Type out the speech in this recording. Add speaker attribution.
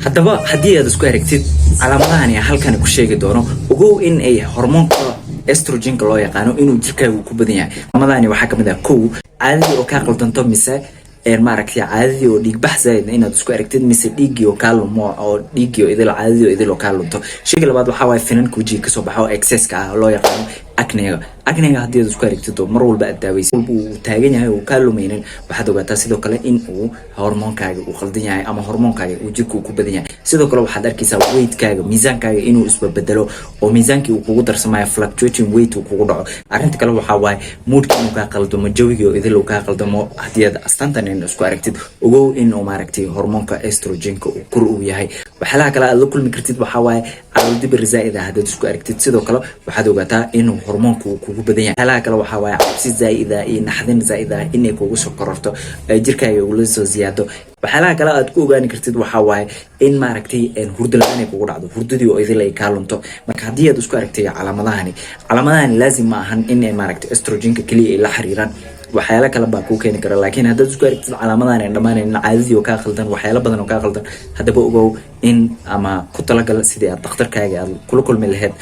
Speaker 1: haddaba haddii aad isku aragtid calaamadahan halkan ku sheegi doono ogow in ay hormoonka estrogenka loo yaqaano inuu jirkaagu ku badan yahay. calaamadahan waxaa kamid ah kow caadadii oo ka qaldanto mise maaragtay caadadii oo dhiig bax zaid inaad isku aragtid mise dhiigii oo ka lumo oo dhiigii oo idil caadadii oo idil oo ka lunto. shayga labaad waxa way finanka wajiga ka soo baxo excess ka loo yaqaano acne haddii aad isku aragtid mar walba aad daawaysid uu taagan yahay oo ka lumaynin waxaad ogaataa sidoo kale in uu hormoonkaaga uu qaldan yahay ama hormoonkaaga uu jirku ku badan yahay. sidoo kale waxaad arkaysaa weightkaaga miisaankaaga inuu isbedelo oo miisaankii uu kugu darsamayo fluctuating weight uu kugu dhaco. arrinta kale waxa way moodka inuu ka qaldamo jawigii oo idil uu ka qaldamo haddii aad astaantan isku aragtid ogow in uu maaragtay hormoonka estrogenka uu kor u yahay. waxyaalaha kale aad la kulmi kartid waxa way calool dibir zaid ah haddaad isku aragtid sidoo kale waxaad ogaataa inuu hormoonku kugu badan yahay. waxyaalaha kale waxa way cabsi zaid ah iyo naxdin zaid ah inay kugu soo kororto jirkaaga uu la soo ziyaado. waxyaalaha kale aad ku ogaan kartid waxa way in maaragtay hurdo la'aan ay kugu dhacdo hurdadii oo idil ay ka lunto. marka haddii aad isku aragtay calaamadahan laazim ma ahan in ay maaragtay estrogenka kaliya ay la xiriiraan waxyaalo kale baa ku keeni kara. laakiin haddaad isku aragtid calaamadahan ay dhamaanaynin caadadii oo ka qaldan waxyaalo badan oo ka qaldan haddaba ogow in ama ku talagal sidii aad dhakhtarkaaga aad kula kulmi lahayd